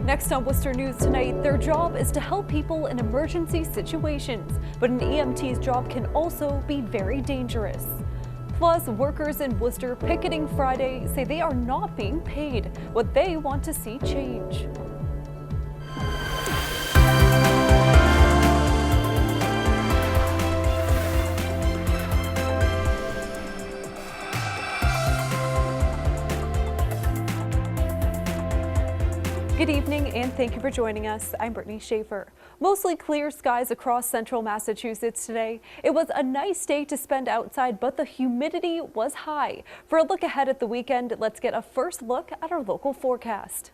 Next on Worcester News tonight, their job is to help people in emergency situations, but an EMT's job can also be very dangerous. Plus, workers in Worcester picketing Friday say they are not being paid what they want to see change. Good evening and thank you for joining us. I'm Brittany Schaeffer. Mostly clear skies across central Massachusetts today. It was a nice day to spend outside, but the humidity was high. For a look ahead at the weekend, let's get a first look at our local forecast.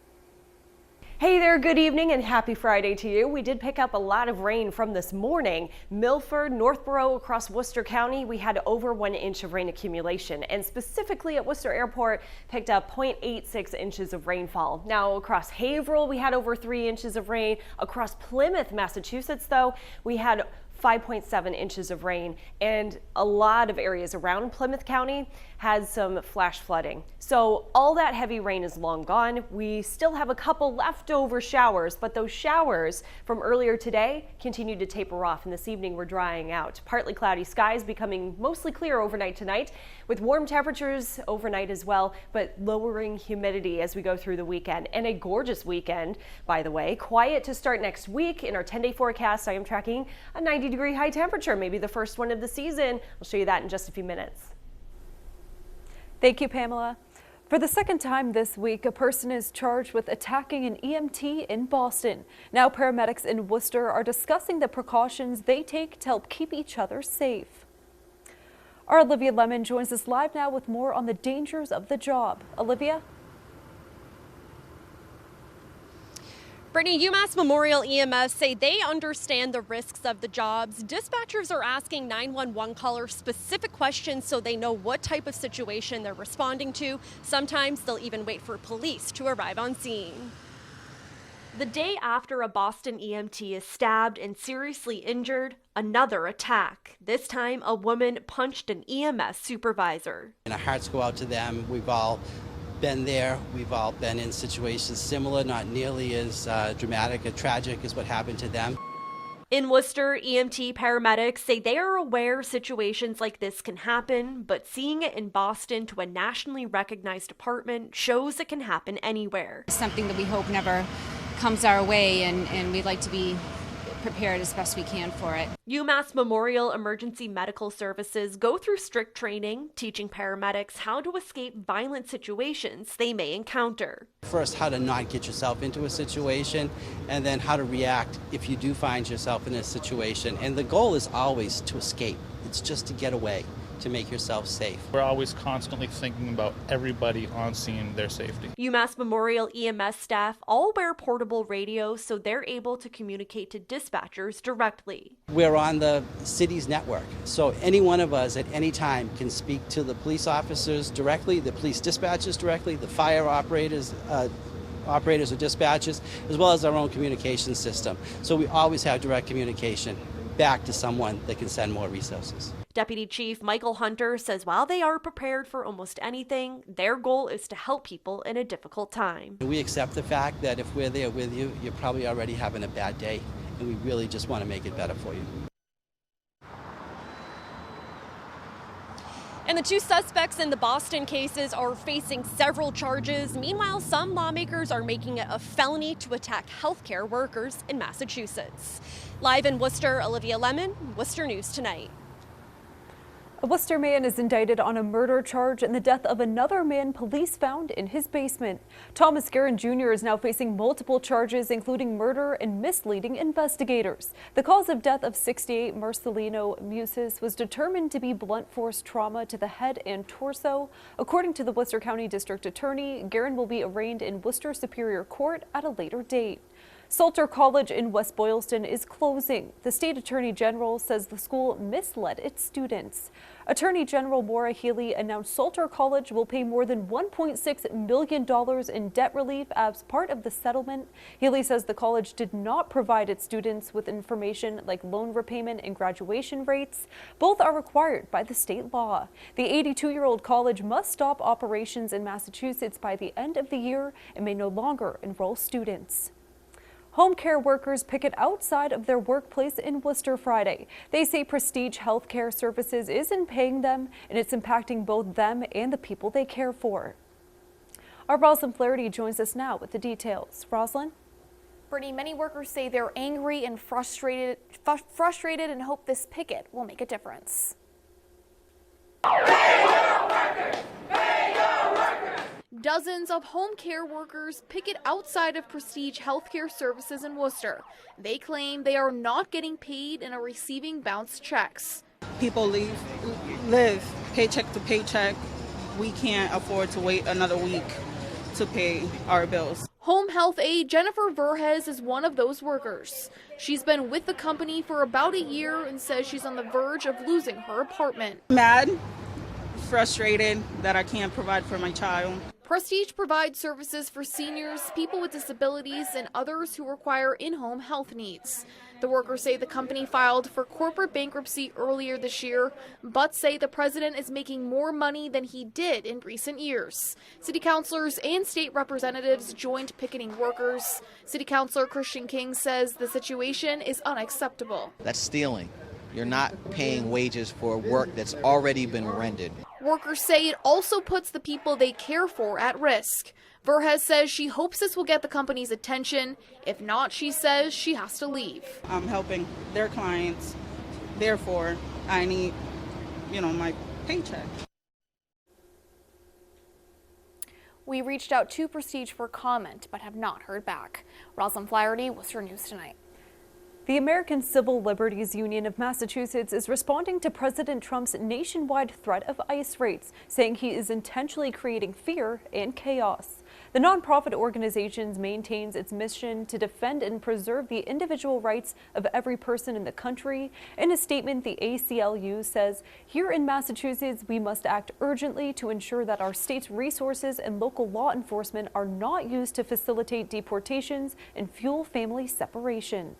Hey there, good evening and happy Friday to you. We did pick up a lot of rain from this morning. Milford, Northborough, across Worcester County, we had over 1 inch of rain accumulation, and specifically at Worcester Airport picked up 0.86 inches of rainfall. Now across Haverhill, we had over 3 inches of rain. Across Plymouth, Massachusetts, though, we had 5.7 inches of rain, and a lot of areas around Plymouth County had some flash flooding. So all that heavy rain is long gone. We still have a couple leftover showers, but those showers from earlier today continue to taper off, and this evening we're drying out. Partly cloudy skies becoming mostly clear overnight tonight, with warm temperatures overnight as well, but lowering humidity as we go through the weekend. And a gorgeous weekend, by the way. Quiet to start next week. In our 10-day forecast, I am tracking a 90-degree high temperature, maybe the first one of the season. I'll show you that in just a few minutes. Thank you, Pamela. For the second time this week, a person is charged with attacking an EMT in Boston. Now paramedics in Worcester are discussing the precautions they take to help keep each other safe. Our Olivia Lemon joins us live now with more on the dangers of the job. Olivia? Brittany, UMass Memorial EMS say they understand the risks of the jobs. Dispatchers are asking 911 callers specific questions so they know what type of situation they're responding to. Sometimes they'll even wait for police to arrive on scene. The day after a Boston EMT is stabbed and seriously injured, another attack. This time, a woman punched an EMS supervisor. And our hearts go out to them. We've all been there. We've all been in situations similar, not nearly as dramatic or tragic as what happened to them. In Worcester, EMT paramedics say they are aware situations like this can happen, but seeing it in Boston to a nationally recognized department shows it can happen anywhere. Something that we hope never comes our way, and we'd like to be prepared as best we can for it. UMass Memorial Emergency Medical Services go through strict training, teaching paramedics how to escape violent situations they may encounter. First, how to not get yourself into a situation, and then how to react if you do find yourself in a situation. And the goal is always to escape. It's just to get away, to make yourself safe. We're always constantly thinking about everybody on scene, their safety. UMass Memorial EMS staff all wear portable radios so they're able to communicate to dispatchers directly. We're on the city's network, so any one of us at any time can speak to the police officers directly, the police dispatchers directly, the fire operators or dispatchers, as well as our own communication system. So we always have direct communication back to someone that can send more resources. Deputy Chief Michael Hunter says while they are prepared for almost anything, their goal is to help people in a difficult time. We accept the fact that if we're there with you, you're probably already having a bad day, and we really just want to make it better for you. And the two suspects in the Boston cases are facing several charges. Meanwhile, some lawmakers are making it a felony to attack healthcare workers in Massachusetts. Live in Worcester, Olivia Lemon, Worcester News Tonight. A Worcester man is indicted on a murder charge in the death of another man police found in his basement. Thomas Garon Jr. is now facing multiple charges, including murder and misleading investigators. The cause of death of 68 Marcelino Musis was determined to be blunt force trauma to the head and torso. According to the Worcester County District Attorney, Garon will be arraigned in Worcester Superior Court at a later date. Salter College in West Boylston is closing. The state attorney general says the school misled its students. Attorney General Maura Healey announced Salter College will pay more than $1.6 million in debt relief as part of the settlement. Healey says the college did not provide its students with information like loan repayment and graduation rates. Both are required by the state law. The 82-year-old college must stop operations in Massachusetts by the end of the year and may no longer enroll students. Home care workers picket outside of their workplace in Worcester Friday. They say Prestige Healthcare Services isn't paying them, and it's impacting both them and the people they care for. Our Roslyn Flaherty joins us now with the details. Roslyn? Brittany, many workers say they're angry and frustrated and hope this picket will make a difference. Dozens of home care workers picket outside of Prestige Healthcare Services in Worcester. They claim they are not getting paid and are receiving bounced checks. People live paycheck to paycheck. We can't afford to wait another week to pay our bills. Home health aide Jennifer Verhes is one of those workers. She's been with the company for about a year and says she's on the verge of losing her apartment. Mad, frustrated that I can't provide for my child. Prestige provides services for seniors, people with disabilities, and others who require in-home health needs. The workers say the company filed for corporate bankruptcy earlier this year, but say the president is making more money than he did in recent years. City councilors and state representatives joined picketing workers. City Councilor Christian King says the situation is unacceptable. That's stealing. You're not paying wages for work that's already been rendered. Workers say it also puts the people they care for at risk. Verhes says she hopes this will get the company's attention. If not, she says she has to leave. I'm helping their clients. Therefore, I need, my paycheck. We reached out to Prestige for comment, but have not heard back. Roslyn Flaherty, Worcester News Tonight. The American Civil Liberties Union of Massachusetts is responding to President Trump's nationwide threat of ICE raids, saying he is intentionally creating fear and chaos. The nonprofit organization maintains its mission to defend and preserve the individual rights of every person in the country. In a statement, the ACLU says, "Here in Massachusetts, we must act urgently to ensure that our state's resources and local law enforcement are not used to facilitate deportations and fuel family separation."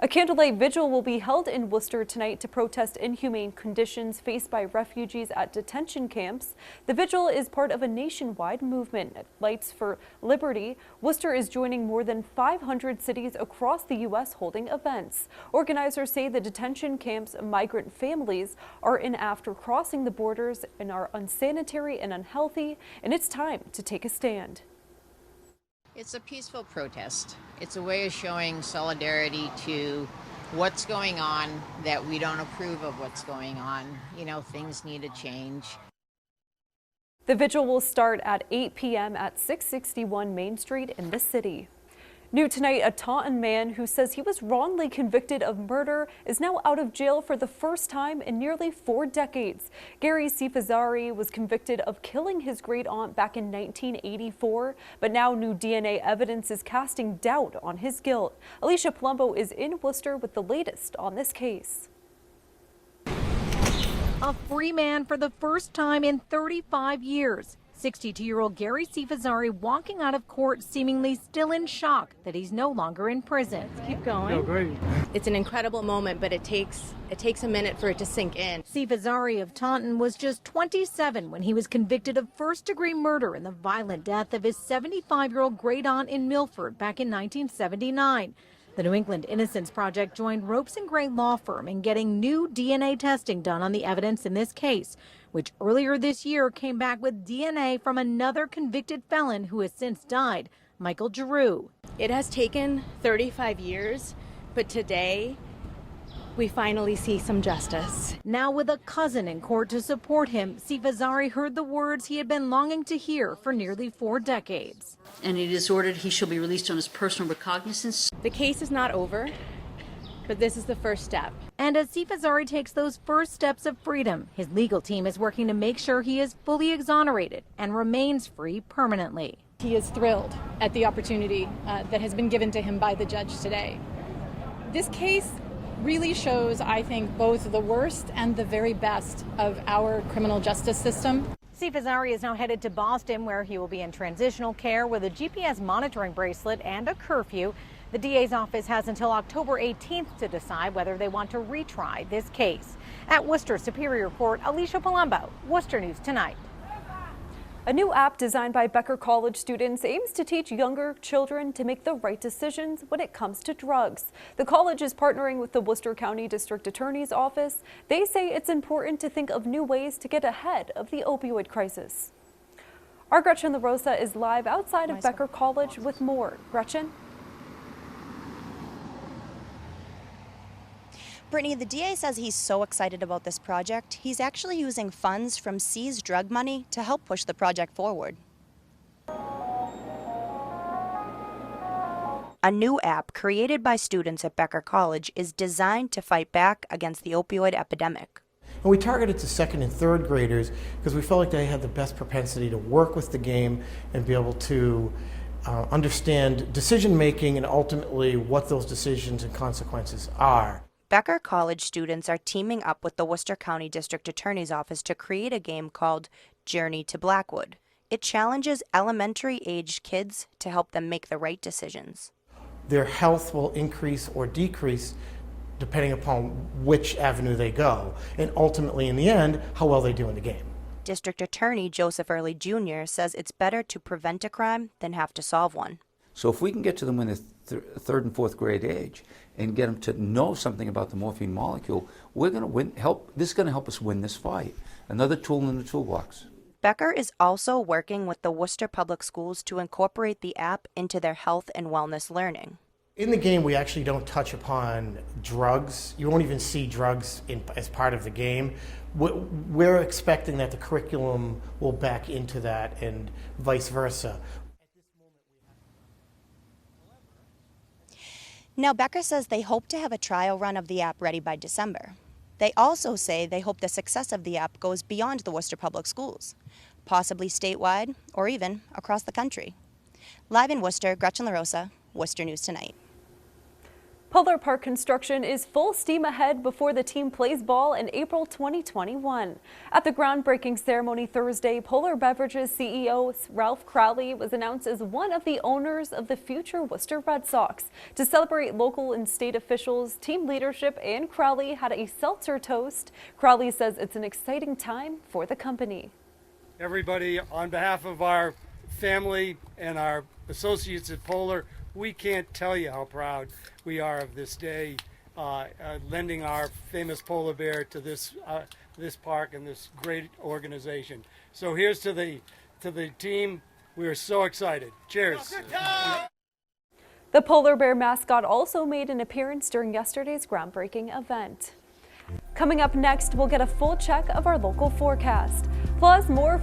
A Candle Light Vigil will be held in Worcester tonight to protest inhumane conditions faced by refugees at detention camps. The vigil is part of a nationwide movement. Lights for Liberty, Worcester is joining more than 500 cities across the U.S. holding events. Organizers say the detention camps' migrant families are in after crossing the borders and are unsanitary and unhealthy, and it's time to take a stand. It's a peaceful protest. It's a way of showing solidarity to what's going on, that we don't approve of what's going on. Things need to change. The vigil will start at 8 p.m. at 661 Main Street in the city. New tonight, a Totten man who says he was wrongly convicted of murder is now out of jail for the first time in nearly 4 decades. Gary Cifazari was convicted of killing his great-aunt back in 1984, but now new DNA evidence is casting doubt on his guilt. Alicia Palumbo is in Worcester with the latest on this case. A free man for the first time in 35 years. 62-year-old Gary Cifazari walking out of court seemingly still in shock that he's no longer in prison. Keep going. Great. It's an incredible moment, but it takes a minute for it to sink in. Cifazari of Totten was just 27 when he was convicted of first-degree murder in the violent death of his 75-year-old great-aunt in Milford back in 1979. The New England Innocence Project joined Ropes & Gray law firm in getting new DNA testing done on the evidence in this case, which earlier this year came back with DNA from another convicted felon who has since died, Michael Giroux. It has taken 35 years, but today we finally see some justice. Now with a cousin in court to support him, Cifazari heard the words he had been longing to hear for nearly 4 decades. And it is ordered he shall be released on his personal recognizance. The case is not over, but this is the first step. And as Cifazari takes those first steps of freedom, his legal team is working to make sure he is fully exonerated and remains free permanently. He is thrilled at the opportunity that has been given to him by the judge today. This case really shows, I think, both the worst and the very best of our criminal justice system. Cifazari is now headed to Boston, where he will be in transitional care with a GPS monitoring bracelet and a curfew. The DA's office has until October 18th to decide whether they want to retry this case. At Worcester Superior Court, Alicia Palumbo, Worcester News Tonight. A new app designed by Becker College students aims to teach younger children to make the right decisions when it comes to drugs. The college is partnering with the Worcester County District Attorney's Office. They say it's important to think of new ways to get ahead of the opioid crisis. Our Gretchen LaRosa is live outside of Becker College with more. Gretchen? Brittany, the DA says he's so excited about this project, he's actually using funds from seized drug money to help push the project forward. A new app created by students at Becker College is designed to fight back against the opioid epidemic. And we targeted to second and third graders because we felt like they had the best propensity to work with the game and be able to understand decision making and ultimately what those decisions and consequences are. Becker College students are teaming up with the Worcester County District Attorney's Office to create a game called Journey to Blackwood. It challenges elementary-aged kids to help them make the right decisions. Their health will increase or decrease depending upon which avenue they go, and ultimately, in the end, how well they do in the game. District Attorney Joseph Early Jr. says it's better to prevent a crime than have to solve one. So if we can get to them in the third and fourth grade age and get them to know something about the morphine molecule, we're going to win. This is going to help us win this fight. Another tool in the toolbox. Becker is also working with the Worcester Public Schools to incorporate the app into their health and wellness learning. In the game, we actually don't touch upon drugs. You won't even see drugs as part of the game. We're expecting that the curriculum will back into that and vice versa. Now, Becker says they hope to have a trial run of the app ready by December. They also say they hope the success of the app goes beyond the Worcester Public Schools, possibly statewide or even across the country. Live in Worcester, Gretchen LaRosa, Worcester News Tonight. Polar Park construction is full steam ahead before the team plays ball in April 2021. At the groundbreaking ceremony Thursday, Polar Beverages CEO Ralph Crowley was announced as one of the owners of the future Worcester Red Sox. To celebrate local and state officials, team leadership, and Crowley had a seltzer toast. Crowley says it's an exciting time for the company. Everybody, on behalf of our family and our associates at Polar, we can't tell you how proud we are of this day, lending our famous polar bear to this park and this great organization. So here's to the team. We are so excited. Cheers. The polar bear mascot also made an appearance during yesterday's groundbreaking event. Coming up next, we'll get a full check of our local forecast. Plus, more from